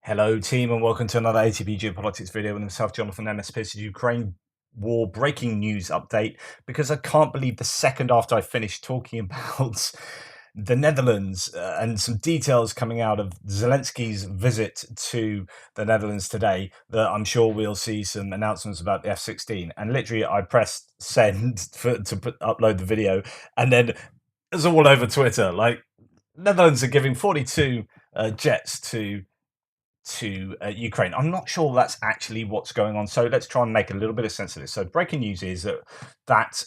Hello, team, and welcome to another ATP Geopolitics video with myself, Jonathan MSP's Ukraine war breaking news update. Because I can't believe the second after I finished talking about the Netherlands and some details coming out of Zelensky's visit to the Netherlands today, that I'm sure we'll see some announcements about the F-16. And literally, I pressed send upload the video, and then it's all over Twitter. Like, Netherlands are giving 42 jets to Ukraine. I'm not sure that's actually what's going on. So let's try and make a little bit of sense of this. So breaking news is that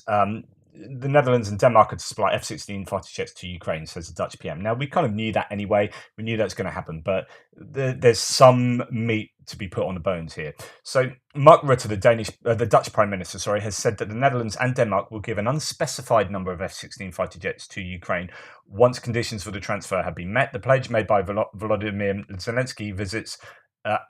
the Netherlands and Denmark are to supply F-16 fighter jets to Ukraine, says the Dutch PM. Now, we kind of knew that anyway. We knew that's going to happen, but there's some meat to be put on the bones here. So Mark Rutte, the Dutch Prime Minister, has said that the Netherlands and Denmark will give an unspecified number of F-16 fighter jets to Ukraine once conditions for the transfer have been met. The pledge made by Volodymyr Zelensky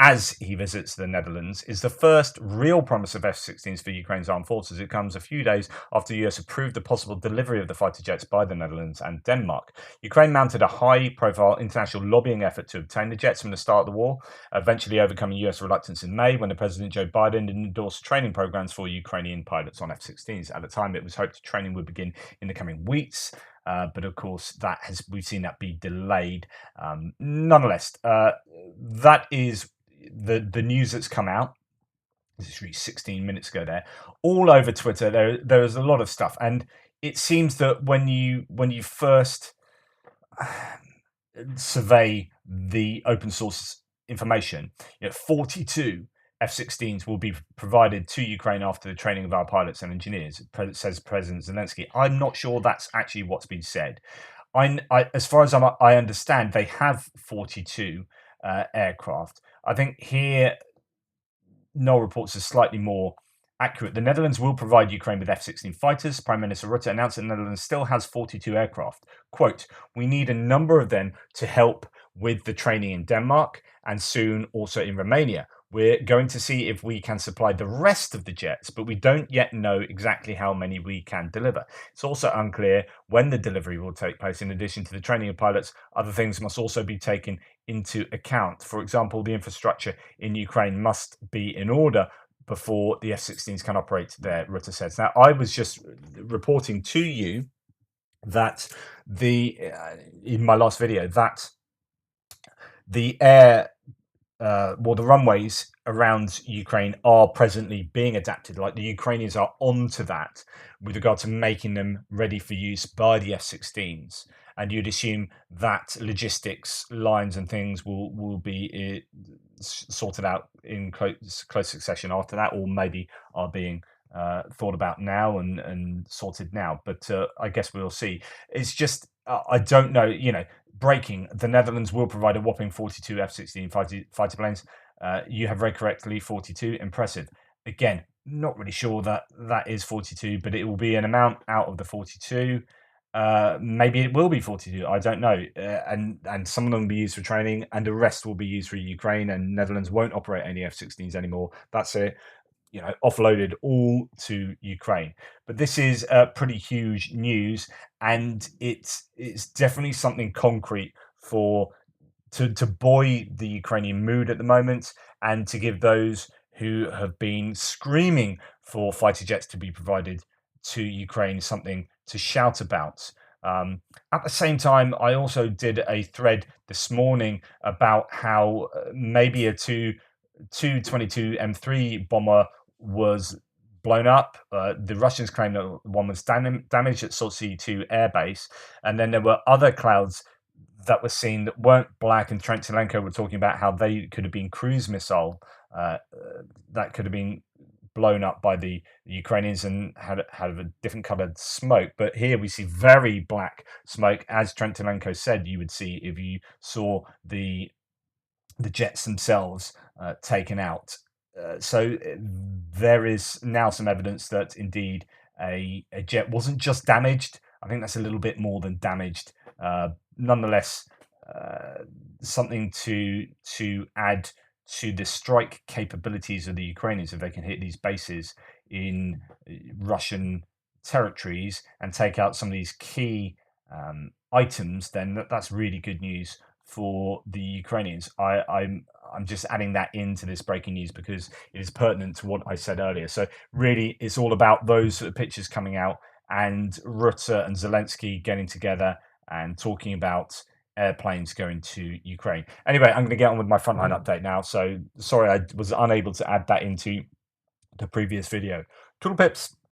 as he visits the Netherlands is the first real promise of F-16s for Ukraine's armed forces. It comes a few days after the US approved the possible delivery of the fighter jets by the Netherlands and Denmark. Ukraine mounted a high-profile international lobbying effort to obtain the jets from the start of the war, eventually overcoming US reluctance in May when the President Joe Biden endorsed training programs for Ukrainian pilots on F-16s. At the time, it was hoped training would begin in the coming weeks. But of course, we've seen that be delayed. Nonetheless, that is the news that's come out. This is really 16 minutes ago. There, all over Twitter, there is a lot of stuff, and it seems that when you first survey the open source information, 42 F-16s will be provided to Ukraine after the training of our pilots and engineers, says President Zelensky. I'm not sure that's actually what's been said. As far as I understand, they have 42 aircraft. I think here, Null reports are slightly more accurate. The Netherlands will provide Ukraine with F-16 fighters. Prime Minister Rutte announced that the Netherlands still has 42 aircraft. Quote, "We need a number of them to help with the training in Denmark and soon also in Romania. We're going to see if we can supply the rest of the jets, but we don't yet know exactly how many we can deliver. It's also unclear when the delivery will take place. In addition to the training of pilots, other things must also be taken into account. For example, the infrastructure in Ukraine must be in order before the F-16s can operate there," Rutte says. Now, I was just reporting to you that in my last video, that the the runways around Ukraine are presently being adapted. Like, the Ukrainians are onto that with regard to making them ready for use by the F-16s. And you'd assume that logistics lines and things will be sorted out in close succession after that, or maybe are being thought about now and sorted now. But I guess we'll see. It's just I don't know. Breaking: the Netherlands will provide a whopping 42 F-16 fighter planes. You have read correctly, 42. Impressive. Again, not really sure that is 42, but it will be an amount out of the 42. Maybe it will be 42. I don't know. And some of them will be used for training, and the rest will be used for Ukraine. And Netherlands won't operate any F-16s anymore. That's it. Offloaded all to Ukraine. But this is pretty huge news, and it's definitely something concrete to buoy the Ukrainian mood at the moment, and to give those who have been screaming for fighter jets to be provided to Ukraine something to shout about. At the same time, I also did a thread this morning about how maybe a Tu-22 M3 bomber was blown up. The Russians claim that one was damaged at Sochi 2 airbase, and then there were other clouds that were seen that weren't black. And Trent Selenko were talking about how they could have been cruise missile that could have been blown up by the Ukrainians and had a different coloured smoke. But here we see very black smoke, as Trent Selenko said you would see if you saw the jets themselves taken out. So there is now some evidence that indeed a jet wasn't just damaged. I think that's a little bit more than damaged. Nonetheless, something to add to the strike capabilities of the Ukrainians if they can hit these bases in Russian territories and take out some of these key items. Then that's really good news for the Ukrainians. I'm just adding that into this breaking news because it is pertinent to what I said earlier. So really, it's all about those pictures coming out and Rutte and Zelensky getting together and talking about airplanes going to Ukraine. Anyway, I'm going to get on with my frontline update now. So sorry, I was unable to add that into the previous video. Toodle pips.